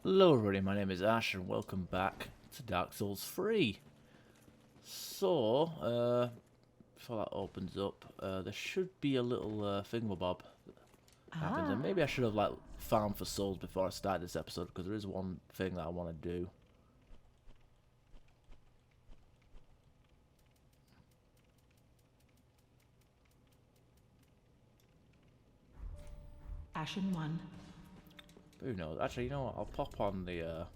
Hello everybody, my name is Ash and welcome back to Dark Souls 3. So, before that opens up, there should be a little thingamabob that happens, and maybe I should have farmed for souls before I started this episode, because there is one thing that I want to do. Ashen 1. Who knows? Actually, you know what? I'll pop on the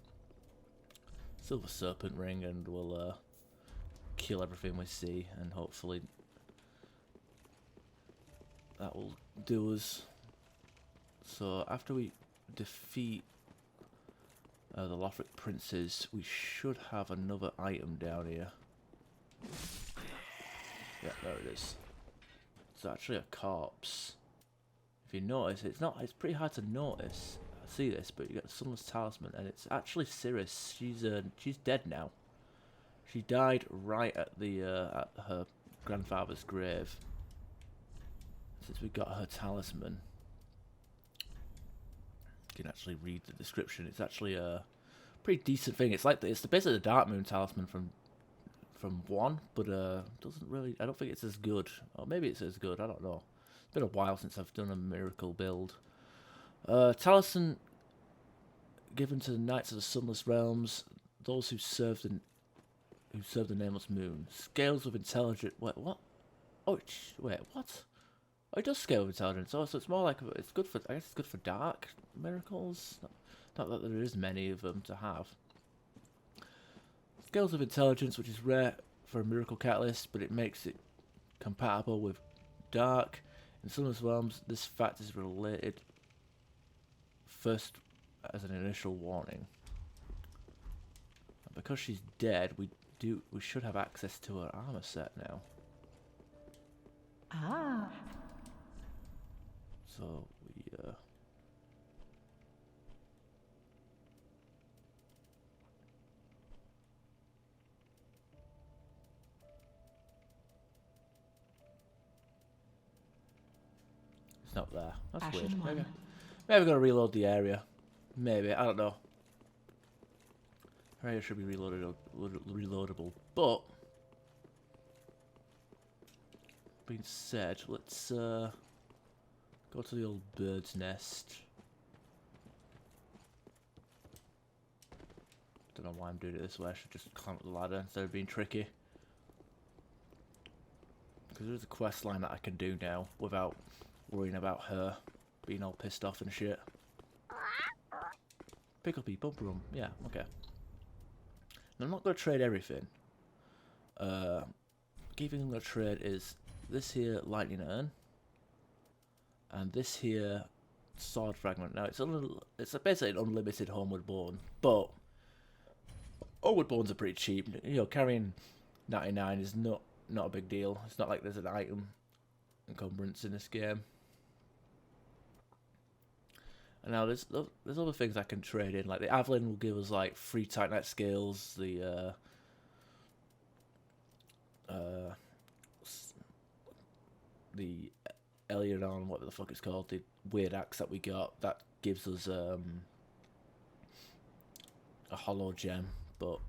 Silver Serpent Ring and we'll kill everything we see, and hopefully that will do us. So after we defeat the Lothric Princes, we should have another item down here. Yeah, there it is. It's actually a corpse. If you notice, it's pretty hard to notice. I see this, but you get the Sunless Talisman, and it's actually Cirrus. She's dead now. She died right at at her grandfather's grave. Since we got her talisman, you can actually read the description. It's actually a pretty decent thing. It's basically the Dark Moon talisman from 1, but doesn't really. I don't think it's as good. Or maybe it's as good. I don't know. It's been a while since I've done a miracle build. Talisman given to the Knights of the Sunless Realms, those who serve the Nameless Moon. Scales of intelligence. Wait, what? Oh, wait, what? Oh, it does scale with intelligence. Oh, so it's more like it's good for. I guess it's good for dark miracles. Not that there is many of them to have. Scales of intelligence, which is rare for a miracle catalyst, but it makes it compatible with dark. In Sunless Realms, this fact is related first as an initial warning. And because she's dead, we should have access to her armor set now. Ah. So we it's not there. That's Ashen weird. 1. Maybe we're gonna reload the area. Maybe, I don't know. Area should be reloadable, but being said, let's go to the old bird's nest. Don't know why I'm doing it this way. I should just climb up the ladder instead of being tricky. Because there's a quest line that I can do now without worrying about her being all pissed off and shit. Pick up your bumper room. Yeah, okay. And I'm not going to trade everything. Key thing I'm going to trade is this here lightning urn. And this here sword fragment. Now it's basically an unlimited homeward bone, but homeward bones are pretty cheap. You know, carrying 99 is not a big deal. It's not like there's an item encumbrance in this game. And now there's other things I can trade in. Like the Avalyn will give us like 3 Titanite scales. The Eliodon, whatever the fuck it's called, the weird axe that we got, that gives us a hollow gem. But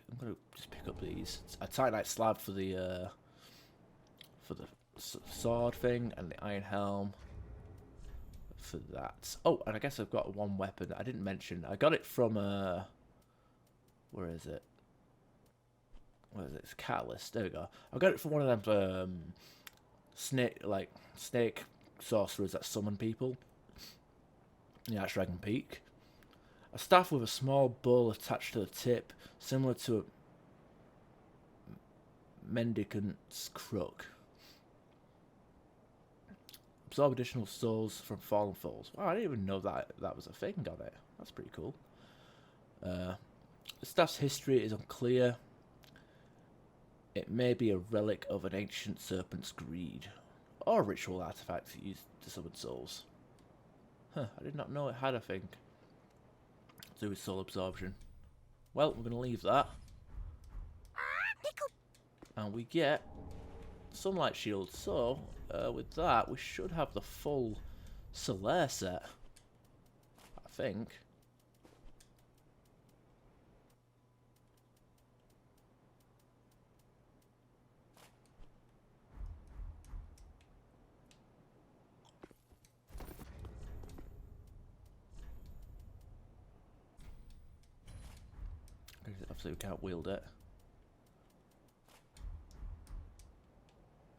I'm gonna just pick up these. A Titanite slab for the sword thing, and the iron helm for that. Oh, and I guess I've got one weapon that I didn't mention. I got it from where is it? Where is it? It's Catalyst. There we go. I got it from one of them snake sorcerers that summon people. Yeah, that's Dragon Peak. A staff with a small bowl attached to the tip, similar to a mendicant's crook. Absorb additional souls from fallen foes. Wow, I didn't even know that was a thing on it. That's pretty cool. The staff's history is unclear. It may be a relic of an ancient serpent's greed, or a ritual artifact used to summon souls. Huh, I did not know it had a thing to do with soul absorption. Well, we're going to leave that. And we get sunlight shield, so with that we should have the full Solaire set, I think. Obviously we can't wield it.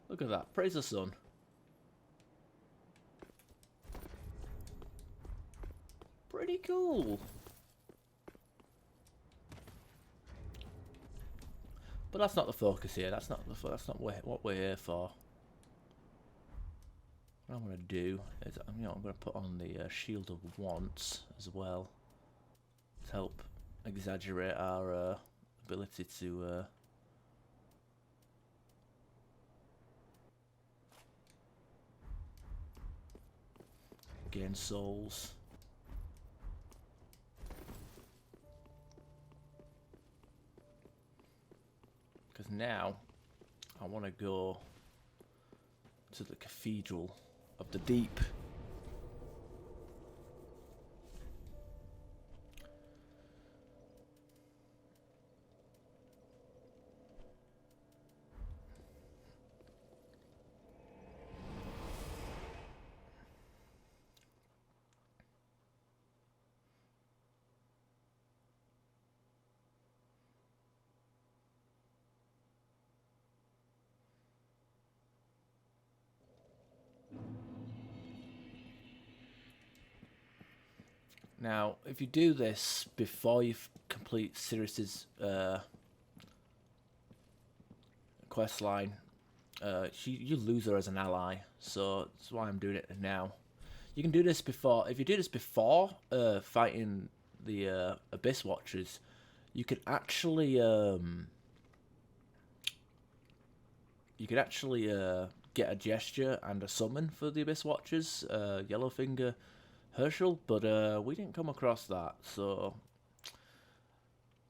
Look at that. Praise the sun. Pretty cool. But that's not the focus here. That's not what we're here for. What I'm gonna do is, I'm gonna put on the Shield of Wants as well to help exaggerate our ability to gain souls. Because now I want to go to the Cathedral of the Deep. Now, if you do this before you complete Sirius's quest line, you lose her as an ally, so that's why I'm doing it now. You can do this before. If you do this before fighting the Abyss Watchers, you could actually get a gesture and a summon for the Abyss Watchers, Yellowfinger, Herschel, but we didn't come across that, so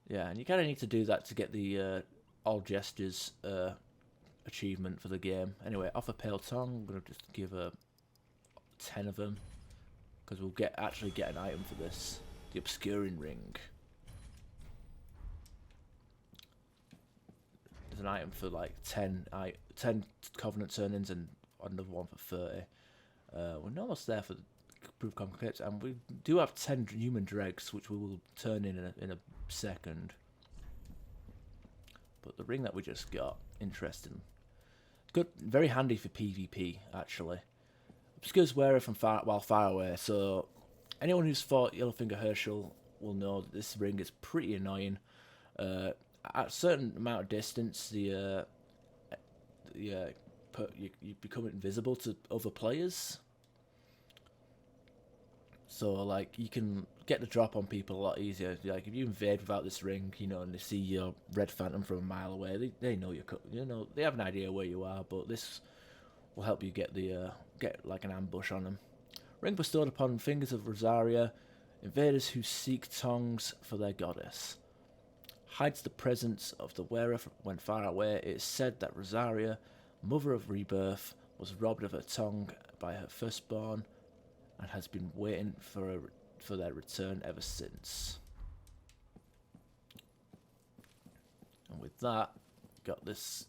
yeah, and you kind of need to do that to get the all gestures achievement for the game. Anyway, off a pale tongue, I'm gonna just give 10 of them because we'll actually get an item for this, the obscuring ring. There's an item for like 10 Covenant turn-ins and another one for 30. We're almost there for the proof complicates, and we do have 10 human dregs, which we will turn in a second. But the ring that we just got, interesting, good, very handy for PvP actually. Obscures wearer from while far away, so anyone who's fought Yellowfinger Herschel will know that this ring is pretty annoying. At a certain amount of distance, you become invisible to other players. So, like, you can get the drop on people a lot easier. Like, if you invade without this ring, and they see your red phantom from a mile away, they know they have an idea where you are. But this will help you get like an ambush on them. Ring bestowed upon fingers of Rosaria, invaders who seek tongues for their goddess. Hides the presence of the wearer when far away. It is said that Rosaria, mother of rebirth, was robbed of her tongue by her firstborn, and has been waiting for their return ever since. And with that, got this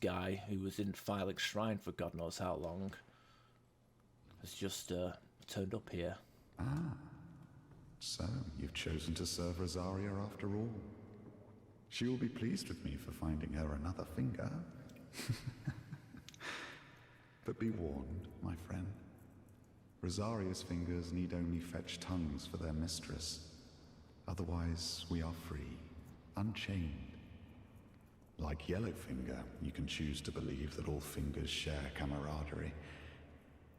guy who was in Firelink Shrine for God knows how long, has just turned up here. Ah, so you've chosen to serve Rosaria after all. She will be pleased with me for finding her another finger. But be warned, my friend. Rosaria's fingers need only fetch tongues for their mistress. Otherwise, we are free, unchained. Like Yellowfinger, you can choose to believe that all fingers share camaraderie,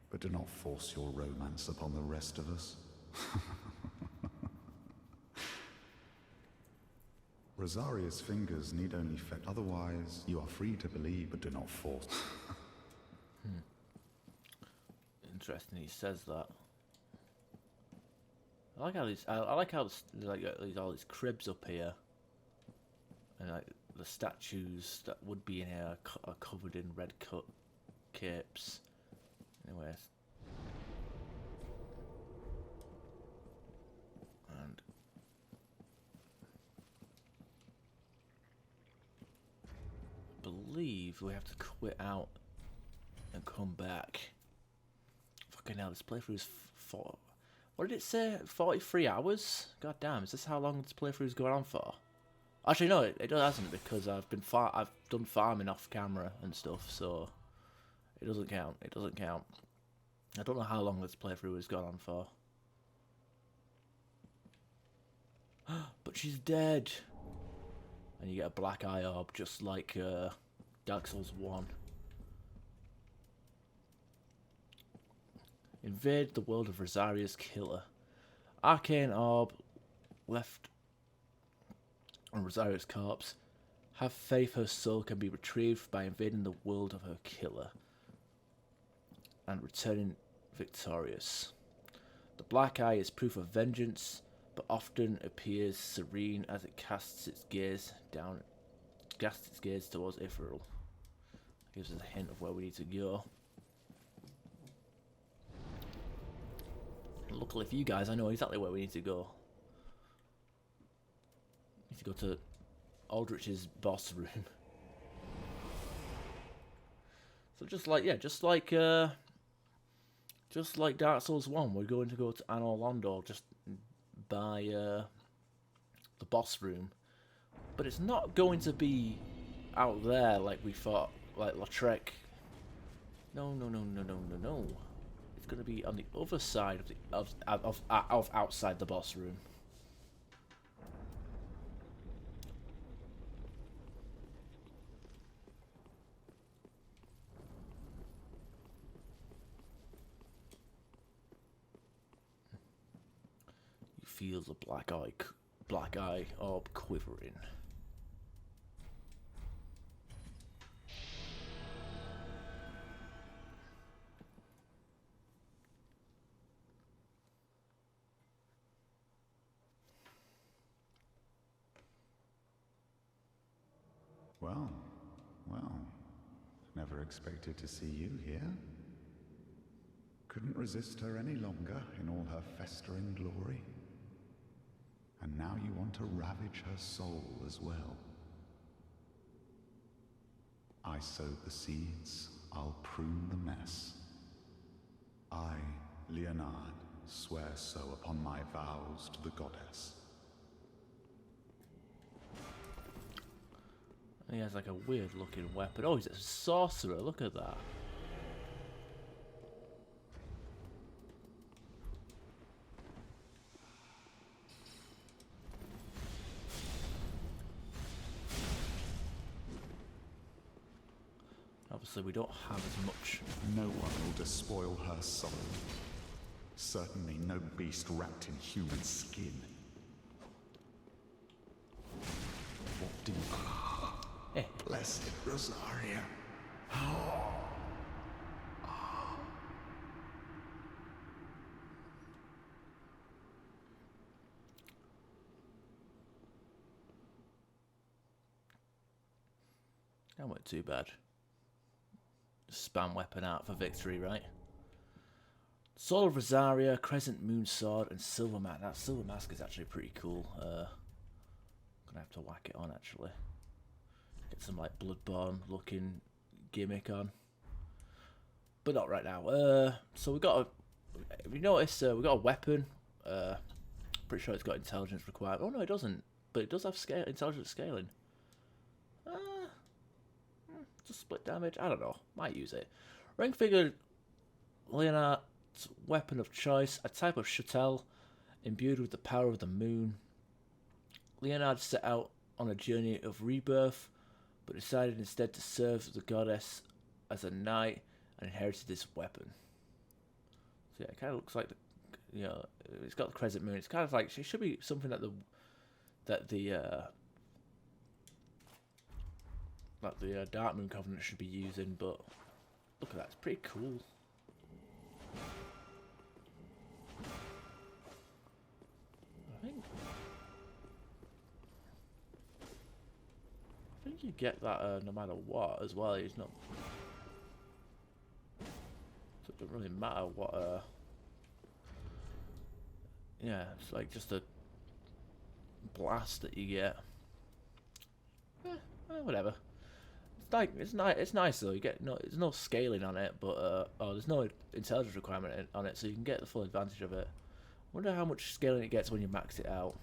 but do not force your romance upon the rest of us. Rosaria's fingers need only fetch. Otherwise, you are free to believe, but do not force. Interesting, he says that. I like how there's all these cribs up here, and like the statues that would be in here are covered in red cut capes. Anyways, and I believe we have to quit out and come back. Fucking hell, this playthrough is What did it say? 43 hours? God damn, is this how long this playthrough's going on for? Actually, no, it hasn't, because I've done farming off camera and stuff, so it doesn't count. It doesn't count. I don't know how long this playthrough has gone on for. But she's dead. And you get a black eye orb, just like Dark Souls 1. Invade the world of Rosaria's killer. Arcane orb left on Rosaria's corpse. Have faith her soul can be retrieved by invading the world of her killer and returning victorious. The black eye is proof of vengeance, but often appears serene as it casts its gaze towards Ethereal. Gives us a hint of where we need to go. Luckily for you guys, I know exactly where we need to go. We need to go to Aldrich's boss room. So just like Dark Souls 1, we're going to go to Anor Londo just by the boss room. But it's not going to be out there like we thought, like Lautrec. No. It's going to be on the other side of outside the boss room. You feel the black eye orb quivering. Well, never expected to see you here. Couldn't resist her any longer in all her festering glory. And now you want to ravage her soul as well. I sowed the seeds, I'll prune the mess. I, Leonard, swear so upon my vows to the goddess. He has like a weird looking weapon. Oh, he's a sorcerer, look at that. Obviously we don't have as much. No one will despoil her soul. Certainly no beast wrapped in human skin. What do you... Blessed Rosaria. That weren't too bad. Spam weapon out for victory, right? Soul of Rosaria, Crescent Moon Sword, and Silver Mask. That Silver Mask is actually pretty cool. Gonna have to whack it on actually. Get some like Bloodborne looking gimmick on, but not right now. So we got a. If you notice, we got a weapon. Pretty sure it's got intelligence required. Oh no, it doesn't. But it does have intelligence scaling. Just split damage. I don't know. Might use it. Ring figure Leonard's weapon of choice, a type of shuttle imbued with the power of the moon. Leonard set out on a journey of rebirth, but decided instead to serve the goddess as a knight and inherited this weapon. So yeah, it kind of looks like it's got the crescent moon. It's kind of like it should be something that the Dark Moon Covenant should be using, but look at that, it's pretty cool. I think you get that no matter what as well. It's not. So it doesn't really matter what. Yeah, it's like just a blast that you get. Whatever. It's nice though. You get there's no scaling on it, but there's no intelligence requirement on it, so you can get the full advantage of it. Wonder how much scaling it gets when you max it out.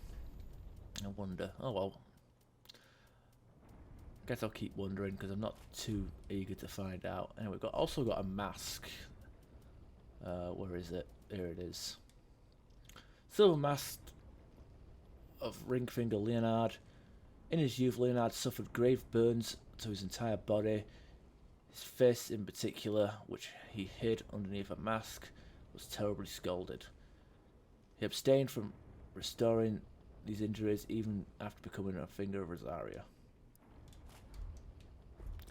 I wonder. Oh well. Guess I'll keep wondering because I'm not too eager to find out. Anyway, we've also got a mask. Where is it? Here it is. Silver mask of Ringfinger Leonard. In his youth, Leonard suffered grave burns to his entire body. His face in particular, which he hid underneath a mask, was terribly scalded. He abstained from restoring these injuries even after becoming a finger of Rosaria.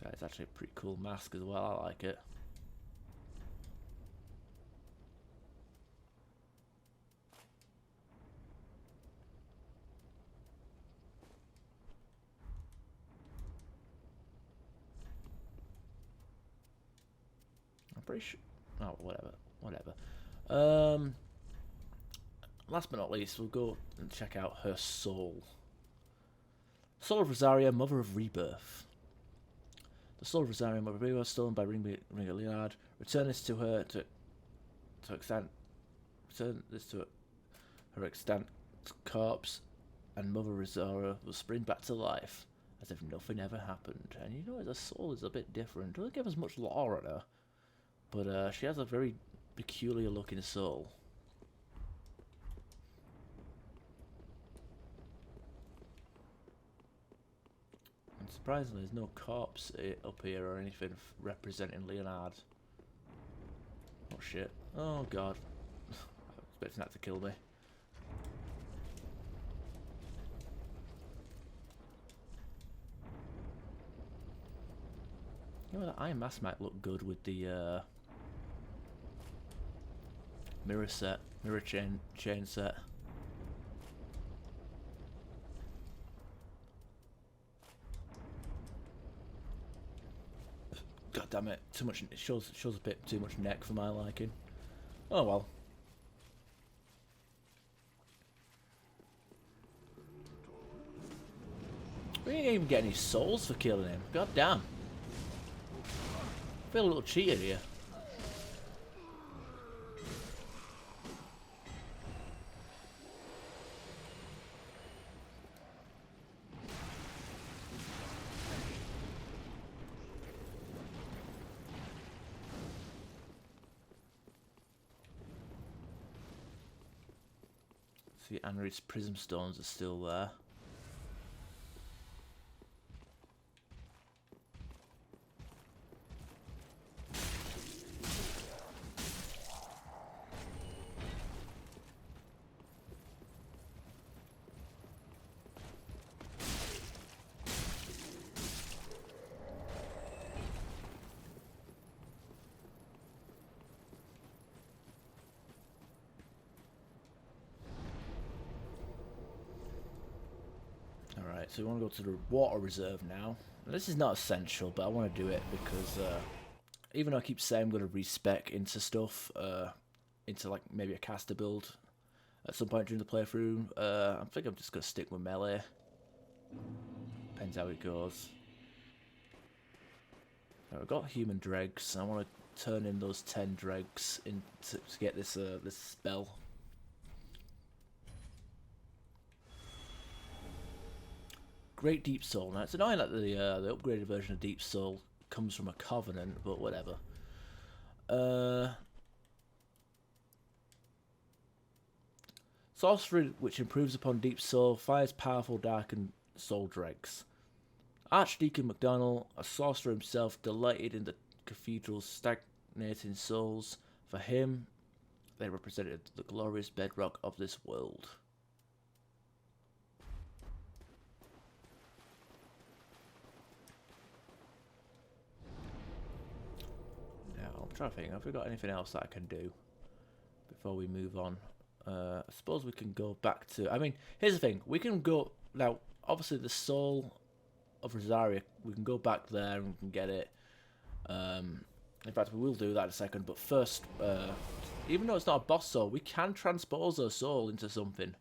Okay, it's actually a pretty cool mask as well, I like it. I'm pretty sure... Oh, whatever. Last but not least, we'll go and check out her soul. Soul of Rosaria, Mother of Rebirth. The soul of Rosaria, Mother of Rebirth, stolen by Ringa Leonard. Return this to her return this to her extant corpse, and Mother Rosaria will spring back to life as if nothing ever happened. And you know, the soul is a bit different. Doesn't give us much lore on her, but she has a very peculiar looking soul. And surprisingly, there's no corpse up here or anything representing Leonard. Oh shit. Oh god. I was expecting that to kill me. You know, that iron mask might look good with the mirror chain set. God damn it! Too much. It shows a bit too much neck for my liking. Oh well. We didn't even get any souls for killing him. God damn. I feel a little cheated here. See, Anri's prism stones are still there. So we want to go to the water reserve now. This is not essential, but I want to do it because even though I keep saying I'm going to respec into stuff, into like maybe a caster build at some point during the playthrough, I think I'm just going to stick with melee. Depends how it goes. I've got human dregs. I want to turn in those 10 dregs to get this this spell. Great Deep Soul. Now, it's annoying that the upgraded version of Deep Soul comes from a Covenant, but whatever. Sorcery, which improves upon Deep Soul, fires powerful Darkened Soul Dregs. Archdeacon MacDonald, a sorcerer himself, delighted in the cathedral's stagnating souls. For him, they represented the glorious bedrock of this world. I'm trying to think, have we got anything else that I can do before we move on? I suppose we can go back to... I mean, here's the thing. We can go... Now, obviously, the soul of Rosaria, we can go back there and we can get it. In fact, we will do that in a second. But first, even though it's not a boss soul, we can transpose her soul into something.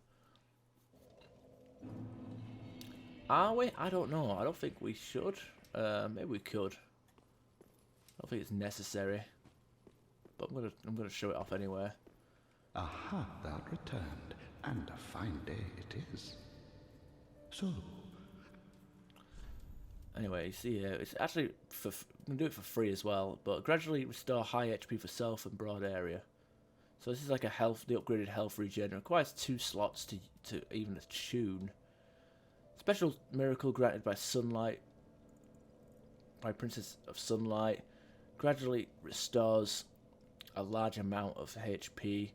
Are we? I don't know. I don't think we should. Maybe we could. I don't think it's necessary. But I'm gonna show it off anyway. Aha, thou returned, and a fine day it is. So, Anyway, you see here, it's actually you can do it for free as well, but gradually restore high HP for self and broad area. So this is like the upgraded health regen. It requires 2 slots to even attune. Special miracle granted by sunlight, by Princess of Sunlight, gradually restores a large amount of HP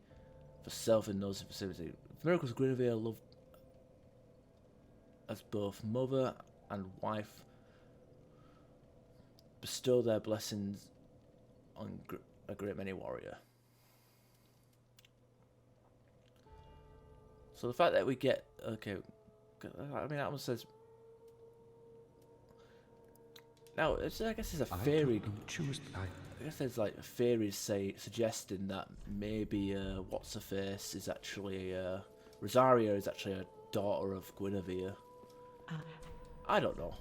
for self in those vicinity. Miracles Guinevere love as both mother and wife bestow their blessings on a great many warrior. So the fact that we get okay, I mean that one says. Now I guess it's a fairy. I guess there's like fairies suggesting that maybe what's her face is actually Rosaria is actually a daughter of Guinevere. I don't know.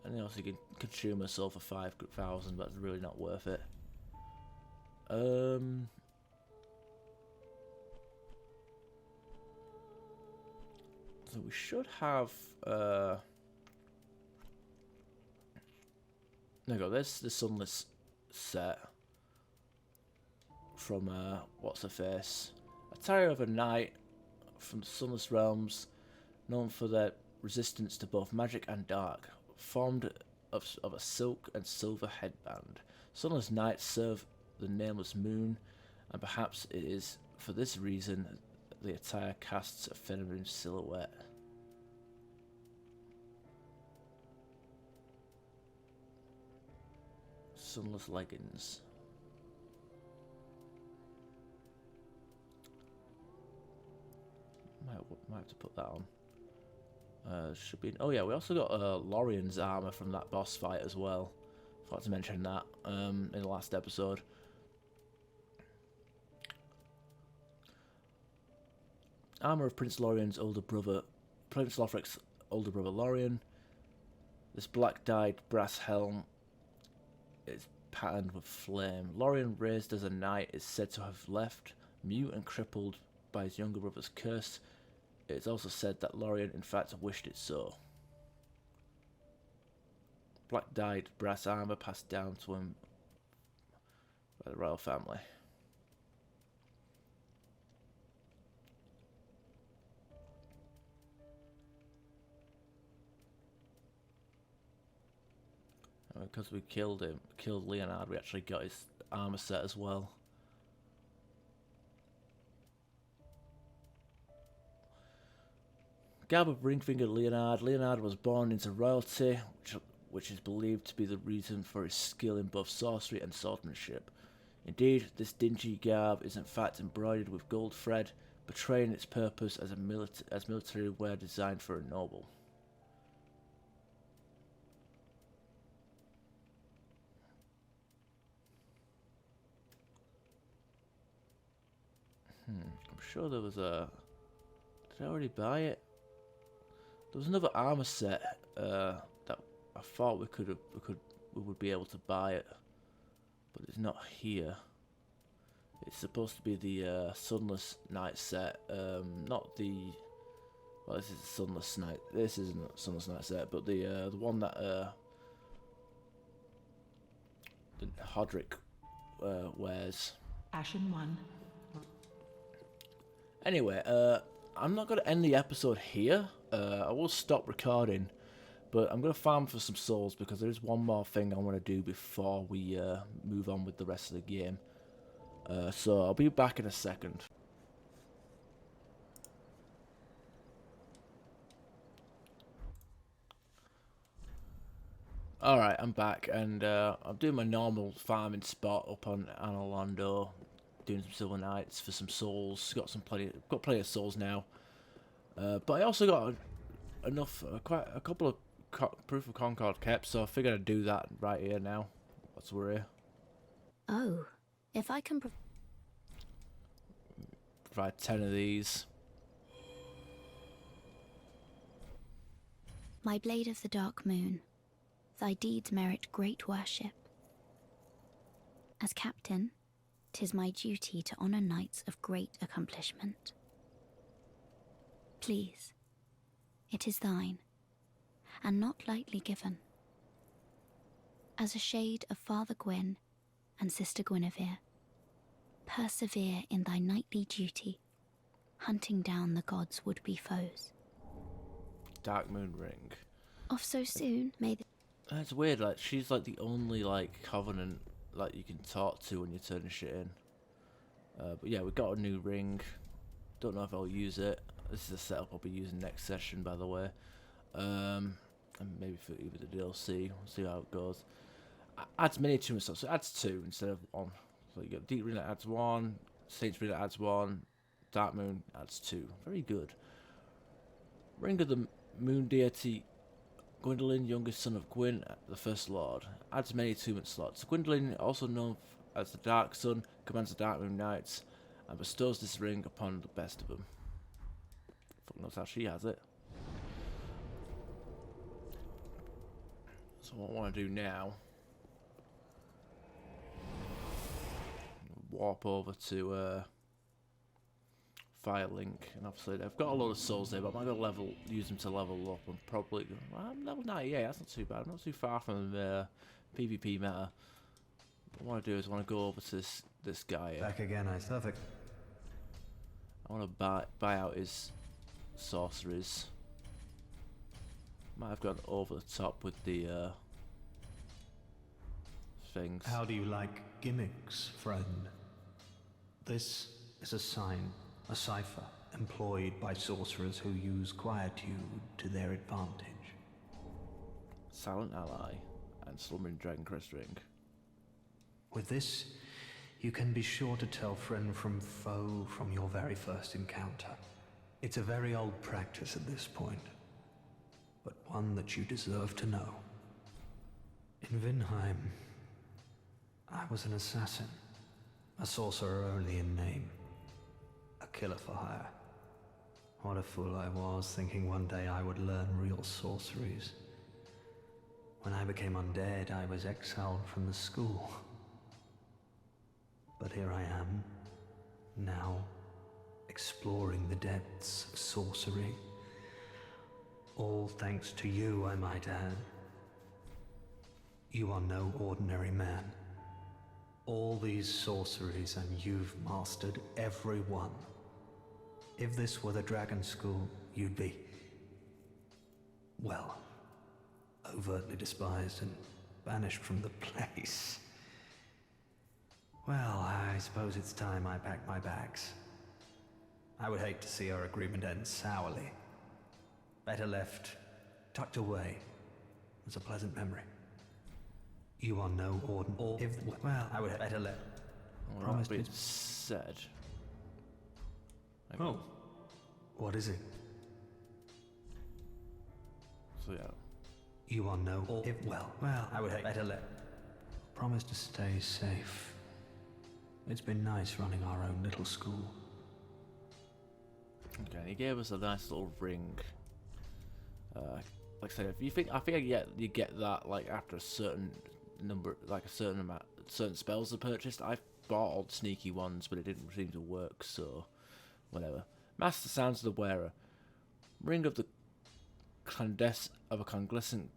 And also you can consume herself for 5,000, but it's really not worth it. So we should have there you go, there's the Sunless set from what's her face? Attire of a knight from the Sunless Realms, known for their resistance to both magic and dark, formed of a silk and silver headband. Sunless knights serve the nameless moon, and perhaps it is for this reason the attire casts a feminine silhouette. Sunless leggings. Might have to put that on. Should be. Oh yeah, we also got Lorien's armor from that boss fight as well. Forgot to mention that in the last episode. Armor of Prince Lorien's older brother, Prince Lothric's older brother Lorien. This black dyed brass helm is patterned with flame. Lorien, raised as a knight, is said to have left mute and crippled by his younger brother's curse. It is also said that Lorien, in fact, wished it so. Black dyed brass armor passed down to him by the royal family. Because we killed Leonard, we actually got his armor set as well. Garb of ring-fingered Leonard. Leonard was born into royalty, which is believed to be the reason for his skill in both sorcery and swordsmanship. Indeed, this dingy garb is in fact embroidered with gold thread, betraying its purpose as military wear designed for a noble. I'm sure there was a. Did I already buy it? There was another armor set that I thought we would be able to buy it, but it's not here. It's supposed to be the Sunless Knight set, not the. Well, this is the Sunless Knight. This isn't a Sunless Knight set, but the one that Hodrick wears. Ashen one. Anyway, I'm not going to end the episode here. I will stop recording, but I'm going to farm for some souls because there is one more thing I want to do before we move on with the rest of the game. So I'll be back in a second. Alright, I'm back, and I'm doing my normal farming spot up on Anolondo, doing some Silver Knights for some souls. Got plenty of souls now. But I also got enough, quite a couple of Proof of Concord kept, so I figured I'd do that right here now. That's we're here. Oh, if I can Provide 10 of these. My blade of the dark moon, thy deeds merit great worship. As captain, 'Tis my duty to honour knights of great accomplishment. Please, it is thine, and not lightly given. As a shade of Father Gwyn and Sister Guinevere, persevere in thy knightly duty, hunting down the gods' would-be foes. Dark Moon Ring. Off so soon, may the... It's weird, like, she's like the only, like, covenant, like, you can talk to when you're turning shit in. But yeah, we got a new ring. Don't know if I'll use it. This is a setup I'll be using next session, by the way. And maybe for either the DLC. We'll see how it goes. Adds many to myself, so it adds 2 instead of 1. So you get Deep Ring that adds 1, Saints Ring that adds 1, Dark Moon adds 2. Very good. Ring of the Moon Deity, Gwendolyn, youngest son of Gwyn, the First Lord. Adds many attunement slots. Gwendolyn, also known as the Dark Sun, commands the Dark Moon Knights and bestows this ring upon the best of them. Fuck knows how she has it. So what I want to do now, warp over to Firelink, and obviously I've got a lot of souls there, but I'm not going to use them to level up. I'm probably, well, I'm level 98, that's not too bad. I'm not too far from PvP meta. What I want to do is I want to go over to this guy here. Back again, I suffer. I want to buy out his sorceries. Might have gone over the top with the things. How do you like gimmicks, friend? This is a sign, a cipher, employed by sorcerers who use quietude to their advantage. Silent Ally and Slumbering Dragon Crest Ring. With this, you can be sure to tell friend from foe from your very first encounter. It's a very old practice at this point, but one that you deserve to know. In Vinheim, I was an assassin, a sorcerer only in name, a killer for hire. What a fool I was, thinking one day I would learn real sorceries. When I became undead, I was exiled from the school. But here I am, now, exploring the depths of sorcery. All thanks to you, I might add. You are no ordinary man. All these sorceries, and you've mastered every one. If this were the Dragon School, you'd be, well, overtly despised and banished from the place. Well, I suppose it's time I packed my bags. I would hate to see our agreement end sourly. Better left, tucked away, as a pleasant memory. You are no ordinary. Well, I would better let. Promise being said. Oh, what is it? So yeah. You are no. Well, I would better let. Promise to stay safe. It's been nice running our own little school. Okay, and he gave us a nice little ring. Like I said, if you think, I think you get that like after a certain number, like a certain amount, certain spells are purchased. I bought all the sneaky ones, but it didn't seem to work. So, whatever. Master Sounds of the Wearer, ring of the clandestine.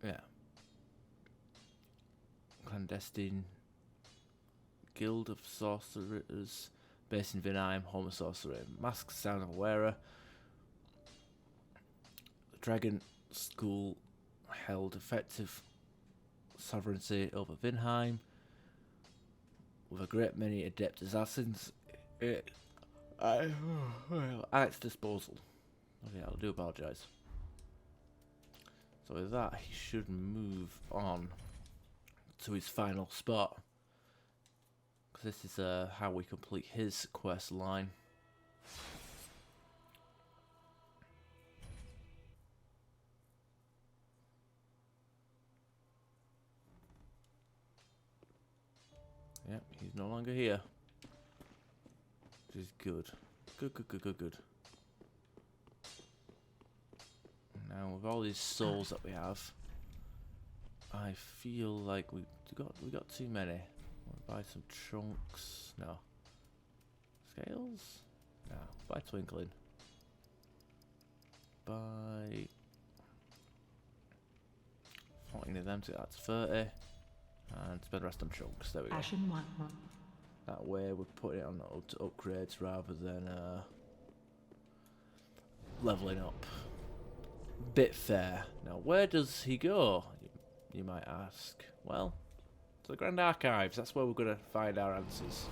Yeah. Clandestine Guild of Sorcerers based in Vinheim, home of sorcery. Masked Sound of Wearer. The Dragon School held effective sovereignty over Vinheim with a great many adept assassins at its disposal. Okay, I do apologise. So with that, he should move on to his final spot, because this is how we complete his quest line. Yep, he's no longer here, which is good. Good. Now with all these souls that we have, I feel like we got too many. Buy some trunks. No. Scales? No. Buy twinkling. Buy 14 of them, so that's 30. And spend the rest on chunks. There we go. Ashen one. That way we're putting it on to upgrades rather than leveling up. Bit fair. Now, where does he go? You might ask. Well, to the Grand Archives. That's where we're going to find our answers.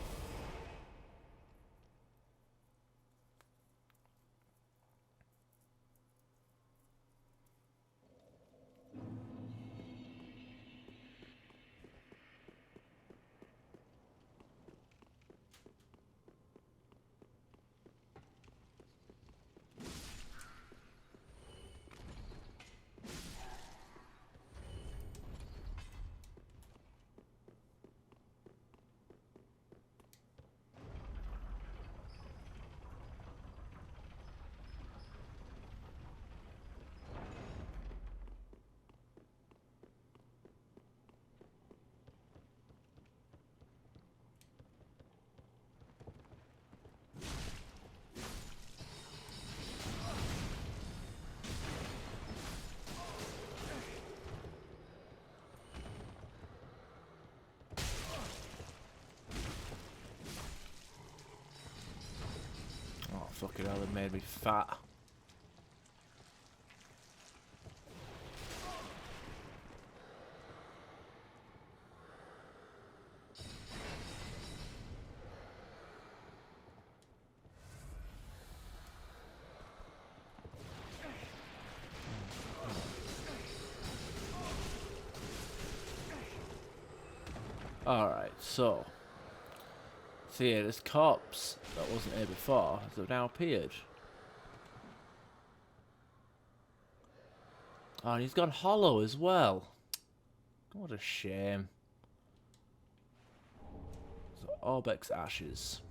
Oh, fucking hell, it made me fat. Alright, so see here, this corpse that wasn't here before has now appeared. Oh, and he's gone hollow as well. What a shame. So, Orbek's ashes.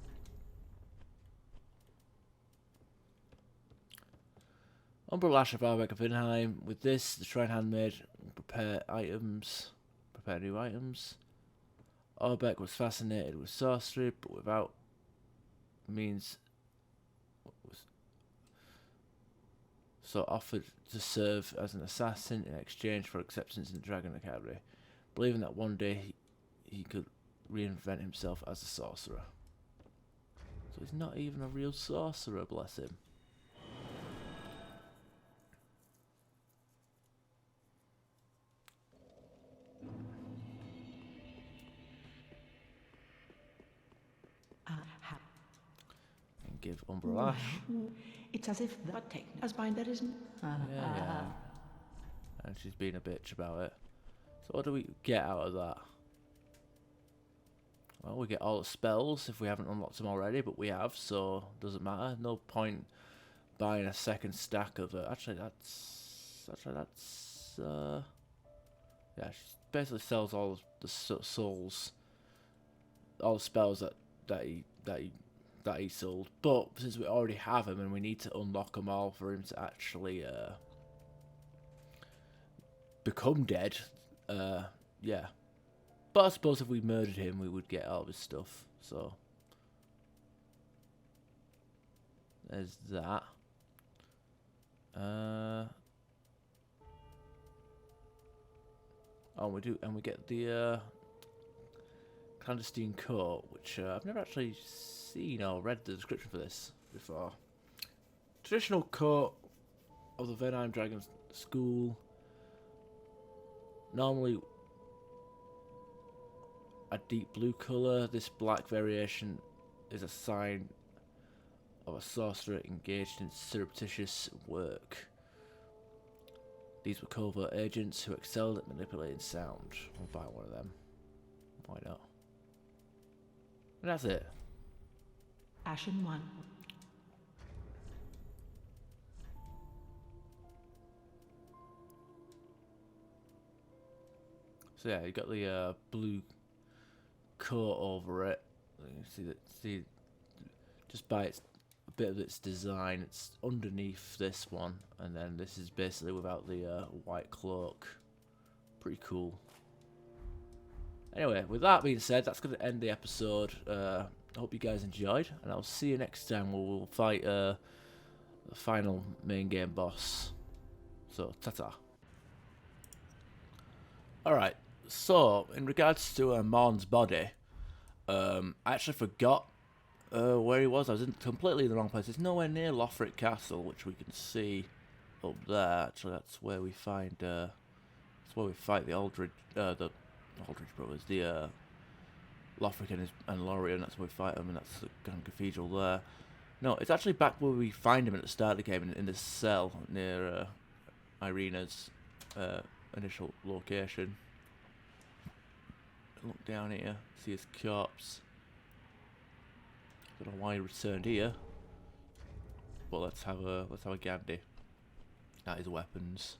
Umbral Ash of Arbeck of Vinheim. With this, the Shrine Handmaid will prepare new items. Orbeck was fascinated with sorcery, but without means, so offered to serve as an assassin in exchange for acceptance in the Dragon Academy, believing that one day he could reinvent himself as a sorcerer. So he's not even a real sorcerer, bless him. And give Umbral Ash. It's as if the as bind that isn't. Yeah. And she's being a bitch about it. So what do we get out of that? Well, we get all the spells if we haven't unlocked them already, but we have, so doesn't matter. No point buying a second stack of it. Actually, that's yeah. She basically sells all the souls, all the spells that he sold. But since we already have him and we need to unlock them all for him to actually become dead, yeah. But I suppose if we murdered him, we would get all of his stuff. So there's that. Oh, we get the clandestine coat, which I've never actually seen or read the description for this before. Traditional coat of the Venheim Dragon School. Normally a deep blue colour, this black variation is a sign of a sorcerer engaged in surreptitious work. These were covert agents who excelled at manipulating sound. We'll buy one of them. Why not? And that's it. Ashen one. So yeah, you got the blue coat over it. You see just by a bit of its design, it's underneath this one, and then this is basically without the white cloak Pretty cool. Anyway, with that being said, that's going to end the episode. I hope you guys enjoyed, and I'll see you next time where we'll fight the final main game boss. So, ta-ta. Alright, so, in regards to Morn's body, I actually forgot where he was. I was completely in the wrong place. It's nowhere near Lothric Castle, which we can see up there. Actually, that's where we find, that's where we fight the Aldridge brothers, the Lothric and Lorien. That's where we fight them, and that's the kind of cathedral there. No, it's actually back where we find him at the start of the game, in this cell near Irina's initial location. Look down here, see his corpse. Don't know why he returned here, but let's have a Gandhi at his weapons.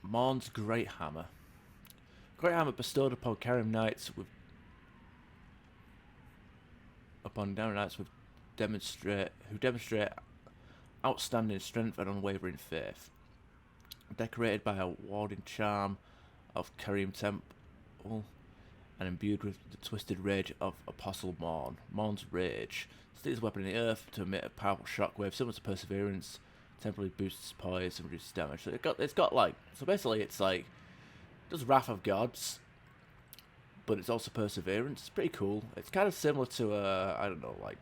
Morn's Great Hammer. Great Hammer bestowed upon Karim Knights with demonstrate outstanding strength and unwavering faith. Decorated by a warding charm of Karim Temple and imbued with the twisted rage of Apostle Morn. Morn's Rage. Sticks his weapon in the earth to emit a powerful shockwave similar to Perseverance. Temporarily boosts poise and reduces damage. So it's got like, so basically it's like, it does Wrath of Gods, but it's also Perseverance. It's pretty cool. It's kind of similar to I don't know, like,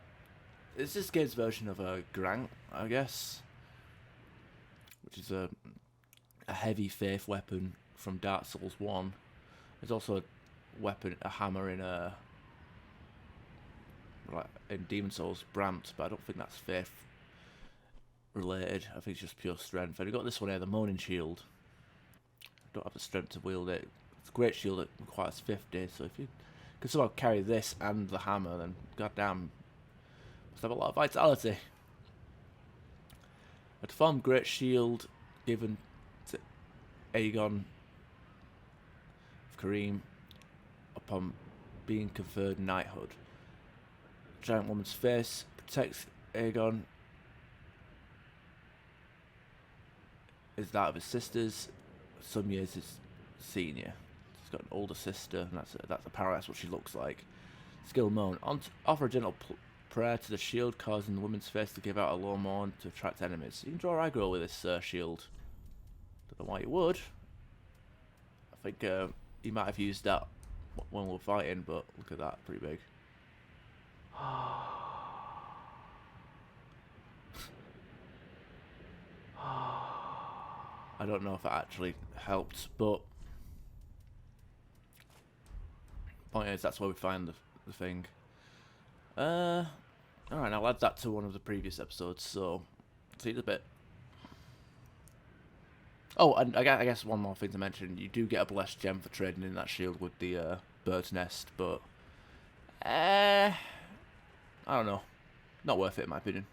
it's this game's version of a Grant, I guess, which is a heavy faith weapon from Dark Souls 1. There's also a weapon, a hammer in Demon Souls Brant, but I don't think that's faith related. I think it's just pure strength. And we've got this one here, the Moaning Shield. I don't have the strength to wield it. It's a great shield that requires 50, so if you can somehow carry this and the hammer, then goddamn, must have a lot of vitality. A deformed great shield given to Aegon of Karim upon being conferred knighthood. Giant woman's face protects Aegon is that of his sisters, some years his senior. He's got an older sister, and that's apparently that's what she looks like. Skill moan. Offer a gentle prayer to the shield, causing the woman's face to give out a low moan to attract enemies. You can draw aggro with this shield. Don't know why you would. I think he might have used that when we were fighting, but look at that, pretty big. I don't know if it actually helped, but point is that's where we find the thing. Alright, I'll add that to one of the previous episodes, so see you in a bit. Oh, and I guess one more thing to mention, you do get a blessed gem for trading in that shield with the bird's nest, but I don't know, not worth it in my opinion.